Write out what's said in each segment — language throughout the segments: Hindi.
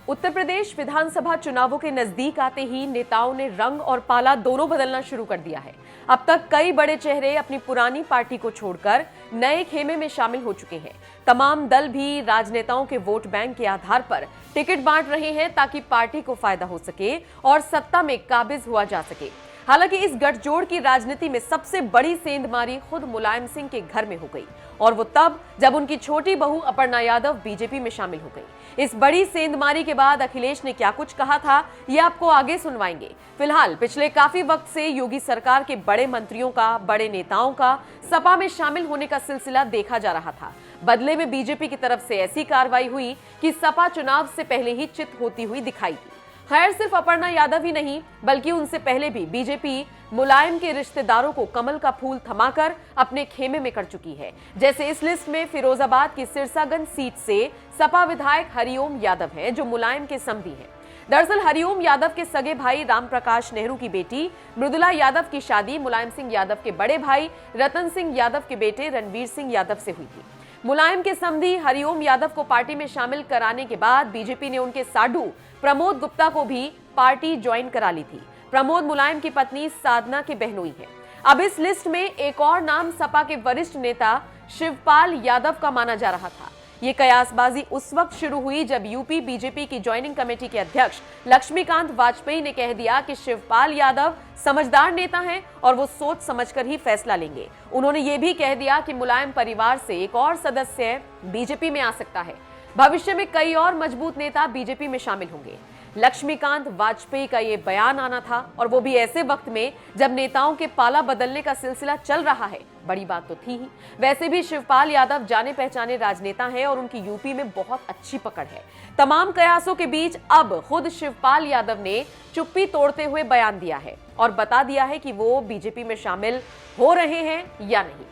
उत्तर प्रदेश विधानसभा चुनावों के नजदीक आते ही नेताओं ने रंग और पाला दोनों बदलना शुरू कर दिया है। अब तक कई बड़े चेहरे अपनी पुरानी पार्टी को छोड़कर नए खेमे में शामिल हो चुके हैं। तमाम दल भी राजनेताओं के वोट बैंक के आधार पर टिकट बांट रहे हैं ताकि पार्टी को फायदा हो सके और सत्ता में काबिज हुआ जा सके। हालांकि इस गठजोड़ की राजनीति में सबसे बड़ी सेंधमारी खुद मुलायम सिंह के घर में हो गई, और वो तब जब उनकी छोटी बहू अपर्णा यादव बीजेपी में शामिल हो गई। इस बड़ी सेंधमारी के बाद अखिलेश ने क्या कुछ कहा था, ये आपको आगे सुनवाएंगे। फिलहाल पिछले काफी वक्त से योगी सरकार के बड़े मंत्रियों का, बड़े नेताओं का सपा में शामिल होने का सिलसिला देखा जा रहा था। बदले में बीजेपी की तरफ से ऐसी कार्रवाई हुई कि सपा चुनाव से पहले ही चित होती हुई दिखाई दी। खैर, सिर्फ अपर्णा यादव ही नहीं बल्कि उनसे पहले भी बीजेपी मुलायम के रिश्तेदारों को कमल का फूल थमाकर अपने खेमे में कर चुकी है। जैसे इस लिस्ट में फिरोजाबाद की सिरसागंज सीट से सपा विधायक हरिओम यादव हैं, जो मुलायम के समधी हैं। दरअसल हरिओम यादव के सगे भाई रामप्रकाश नेहरू की बेटी मृदुला यादव की शादी मुलायम सिंह यादव के बड़े भाई रतन सिंह यादव के बेटे रणवीर सिंह यादव से हुई थी। मुलायम के समधी हरिओम यादव को पार्टी में शामिल कराने के बाद बीजेपी ने उनके साडू प्रमोद गुप्ता को भी पार्टी ज्वाइन करा ली थी। प्रमोद मुलायम की पत्नी साधना के बहनोई है। अब इस लिस्ट में एक और नाम सपा के वरिष्ठ नेता शिवपाल यादव का माना जा रहा था। ये कयासबाजी उस वक्त शुरू हुई जब यूपी बीजेपी की ज्वाइनिंग कमेटी के अध्यक्ष लक्ष्मीकांत वाजपेयी ने कह दिया कि शिवपाल यादव समझदार नेता हैं और वो सोच समझकर ही फैसला लेंगे। उन्होंने ये भी कह दिया कि मुलायम परिवार से एक और सदस्य बीजेपी में आ सकता है। भविष्य में कई और मजबूत नेता बीजेपी में शामिल होंगे। लक्ष्मीकांत वाजपेयी का ये बयान आना था, और वो भी ऐसे वक्त में जब नेताओं के पाला बदलने का सिलसिला चल रहा है। बड़ी बात तो थी ही। वैसे भी शिवपाल यादव जाने पहचाने राजनेता हैं और उनकी यूपी में बहुत अच्छी पकड़ है। तमाम कयासों के बीच अब खुद शिवपाल यादव ने चुप्पी तोड़ते हुए बयान दिया है और बता दिया है कि वो बीजेपी में शामिल हो रहे हैं या नहीं।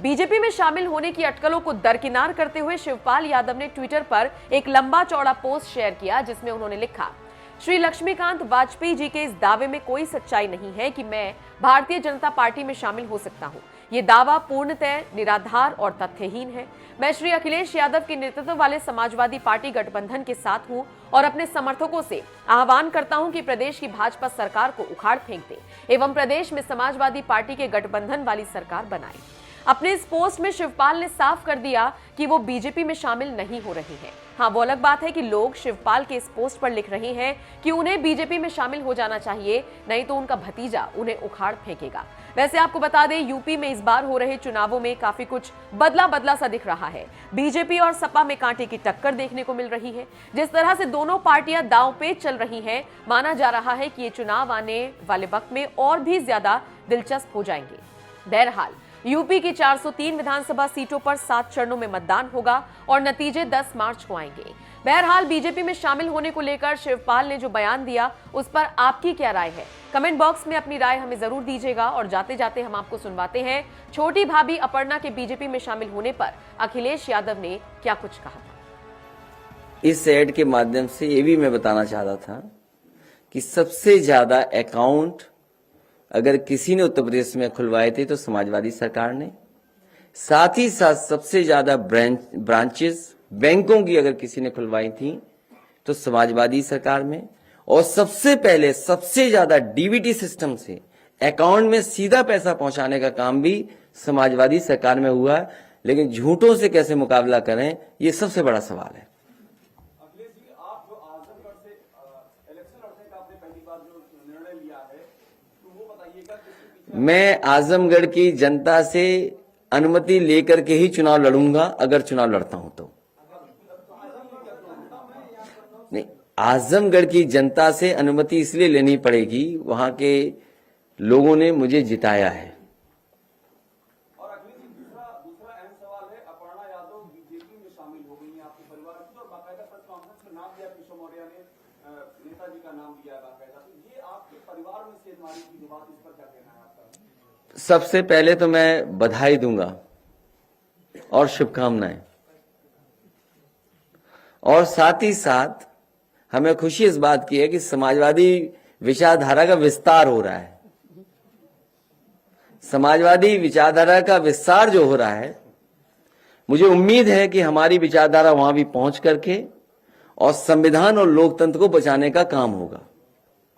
बीजेपी में शामिल होने की अटकलों को दरकिनार करते हुए शिवपाल यादव ने ट्विटर पर एक लंबा चौड़ा पोस्ट शेयर किया, जिसमें उन्होंने लिखा, श्री लक्ष्मीकांत वाजपेयी जी के इस दावे में कोई सच्चाई नहीं है कि मैं भारतीय जनता पार्टी में शामिल हो सकता हूं। ये दावा पूर्णतः निराधार और तथ्यहीन है। मैं श्री अखिलेश यादव के नेतृत्व वाले समाजवादी पार्टी गठबंधन के साथ हूं और अपने समर्थकों से आह्वान करता हूं कि प्रदेश की भाजपा सरकार को उखाड़ फेंक दे एवं प्रदेश में समाजवादी पार्टी के गठबंधन वाली सरकार बनाए। अपने इस पोस्ट में शिवपाल ने साफ कर दिया कि वो बीजेपी में शामिल नहीं हो रहे हैं। हाँ, वो अलग बात है कि लोग शिवपाल के इस पोस्ट पर लिख रहे हैं कि उन्हें बीजेपी में शामिल हो जाना चाहिए, नहीं तो उनका भतीजा उन्हें उखाड़ फेंकेगा। वैसे आपको बता दें, यूपी में इस बार हो रहे चुनावों में काफी कुछ बदला सा दिख रहा है। बीजेपी और सपा में कांटे की टक्कर देखने को मिल रही है। जिस तरह से दोनों पार्टियां दांव पे चल रही हैं, माना जा रहा है कि ये चुनाव आने वाले वक्त में और भी ज्यादा दिलचस्प हो जाएंगे। बहरहाल यूपी की 403 विधानसभा सीटों पर 7 चरणों में मतदान होगा और नतीजे 10 मार्च को आएंगे। बहरहाल बीजेपी में शामिल होने को लेकर शिवपाल ने जो बयान दिया, उस पर आपकी क्या राय है? कमेंट बॉक्स में अपनी राय हमें जरूर दीजिएगा। और जाते जाते हम आपको सुनवाते हैं छोटी भाभी अपर्णा के बीजेपी में शामिल होने पर अखिलेश यादव ने क्या कुछ कहा था। इस एड के माध्यम से ये भी मैं बताना चाहता था कि सबसे ज्यादा अकाउंट अगर किसी ने उत्तर प्रदेश में खुलवाए थे तो समाजवादी सरकार ने। साथ ही साथ सबसे ज्यादा ब्रांचेस बैंकों की अगर किसी ने खुलवाई थी तो समाजवादी सरकार में। और सबसे पहले सबसे ज्यादा डीबीटी सिस्टम से अकाउंट में सीधा पैसा पहुंचाने का काम भी समाजवादी सरकार में हुआ। लेकिन झूठों से कैसे मुकाबला करें, ये सबसे बड़ा सवाल है। मैं आजमगढ़ की जनता से अनुमति लेकर के ही चुनाव लड़ूंगा, अगर चुनाव लड़ता हूं तो। नहीं, आजमगढ़ की जनता से अनुमति इसलिए लेनी पड़ेगी, वहां के लोगों ने मुझे जिताया है। और दूसरा अहम सवाल है, अपर्णा यादव बीजेपी में शामिल हो गई हैं आपके परिवार की, और बाकायदा प्रेस कॉन्फ्रेंस में नाम दिया, किशोर मौर्य ने नेताजी का नाम दिया बाकायदा। तो ये आपके परिवार में सेंधमारी की जो बात, इस पर क्या कहना है आपका? सबसे पहले तो मैं बधाई दूंगा और शुभकामनाएं, और साथ ही साथ हमें खुशी इस बात की है कि समाजवादी विचारधारा का विस्तार हो रहा है। समाजवादी विचारधारा का विस्तार जो हो रहा है, मुझे उम्मीद है कि हमारी विचारधारा वहां भी पहुंच करके और संविधान और लोकतंत्र को बचाने का काम होगा।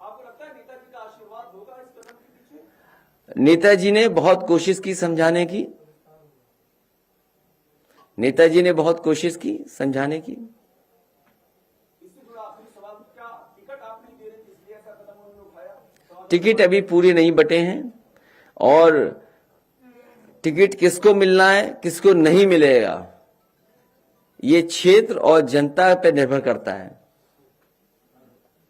आपको लगता है नेताजी का आशीर्वाद होगा इस कदम के पीछे? नेताजी ने बहुत कोशिश की समझाने की, नेताजी ने बहुत कोशिश की समझाने की। इससे जुड़ा आखिरी सवाल, क्या टिकट आप नहीं दे रहे थे इसलिए ऐसा कदम उन्होंने उठाया? टिकट अभी पूरे नहीं बटे हैं और टिकट किसको मिलना है किसको नहीं मिलेगा ये क्षेत्र और जनता पर निर्भर करता है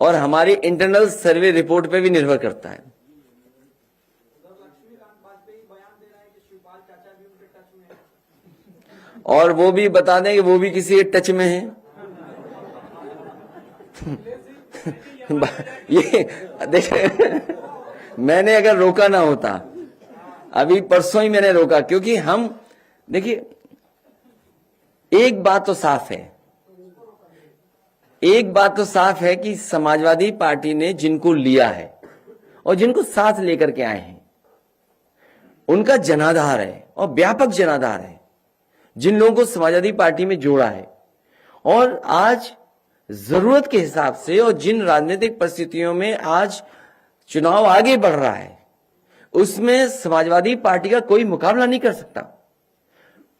और हमारी इंटरनल सर्वे रिपोर्ट पे भी निर्भर करता है। और वो भी बता दें कि वो भी किसी के टच में है। ये देखिए, मैंने अगर रोका ना होता, अभी परसों ही मैंने रोका, क्योंकि हम देखिए एक बात तो साफ है, एक बात तो साफ है कि समाजवादी पार्टी ने जिनको लिया है और जिनको साथ लेकर के आए हैं उनका जनाधार है और व्यापक जनाधार है, जिन लोगों को समाजवादी पार्टी में जोड़ा है। और आज जरूरत के हिसाब से और जिन राजनीतिक परिस्थितियों में आज चुनाव आगे बढ़ रहा है उसमें समाजवादी पार्टी का कोई मुकाबला नहीं कर सकता।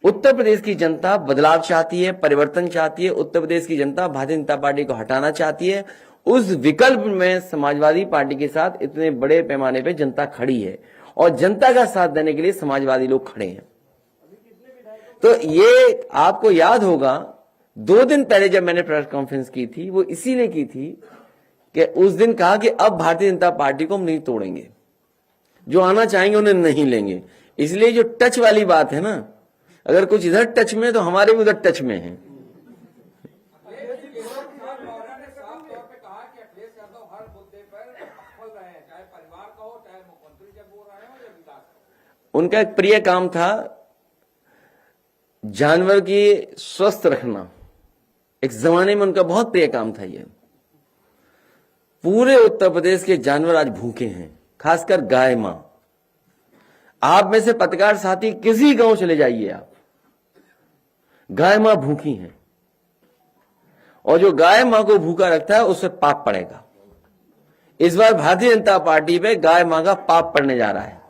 उत्तर प्रदेश की जनता बदलाव चाहती है, परिवर्तन चाहती है। उत्तर प्रदेश की जनता भारतीय जनता पार्टी को हटाना चाहती है। उस विकल्प में समाजवादी पार्टी के साथ इतने बड़े पैमाने पे जनता खड़ी है और जनता का साथ देने के लिए समाजवादी लोग खड़े हैं। तो ये आपको याद होगा 2 दिन पहले जब मैंने प्रेस कॉन्फ्रेंस की थी वो इसीलिए की थी कि उस दिन कहा कि अब भारतीय जनता पार्टी को हम नहीं तोड़ेंगे, जो आना चाहेंगे उन्हें नहीं लेंगे। इसलिए जो टच वाली बात है ना, अगर कुछ इधर टच में है तो हमारे भी उधर टच में है। उनका एक प्रिय काम था जानवर की स्वस्थ रखना, एक जमाने में उनका बहुत प्रिय काम था ये। पूरे उत्तर प्रदेश के जानवर आज भूखे हैं, खासकर गाय मां। आप में से पत्रकार साथी किसी गांव चले जाइए आप, गाय मां भूखी हैं और जो गाय मां को भूखा रखता है उससे पाप पड़ेगा। इस बार भारतीय जनता पार्टी पे गाय मां का पाप पड़ने जा रहा है।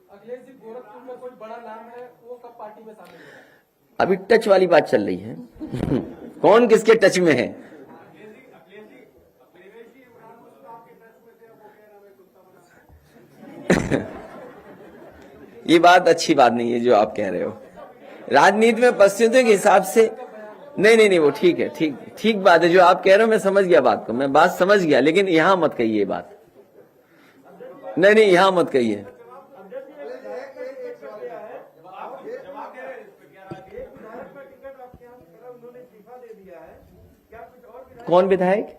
अखिलेश जी, गोरखपुर में कोई बड़ा नाम है, वो कब पार्टी में शामिल होगा? अभी टच वाली बात चल रही है कौन किसके टच में है। ये बात अच्छी बात नहीं है जो आप कह रहे हो। राजनीति में परिस्थितियों के हिसाब से नहीं वो ठीक है, ठीक बात है जो आप कह रहे हो। मैं समझ गया बात को, मैं बात समझ गया, लेकिन यहां मत कहिए बात। नहीं यहां मत कहिए। कौन विधायक?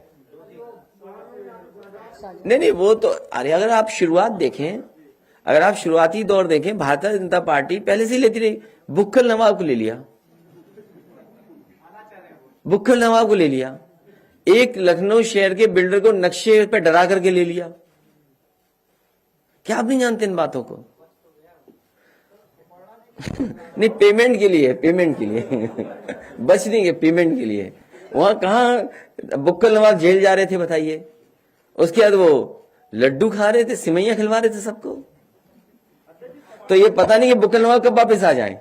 नहीं वो तो, अरे अगर आप शुरुआत देखें, अगर आप शुरुआती दौर देखें, भारतीय जनता पार्टी पहले से लेती रही। बुक्खल नवाब को ले लिया, बुक्खल नवाब को ले लिया, एक लखनऊ शहर के बिल्डर को नक्शे पे डरा करके ले लिया। क्या आप नहीं जानते इन बातों को? नहीं, पेमेंट के लिए बचने के पेमेंट के लिए। वहां कहां बुक्कल नवाब जेल जा रहे थे बताइए? उसके बाद वो लड्डू खा रहे थे, सिमैया खिलवा रहे थे सबको। तो ये पता नहीं कि बुक्कल नवाब कब वापस आ जाए।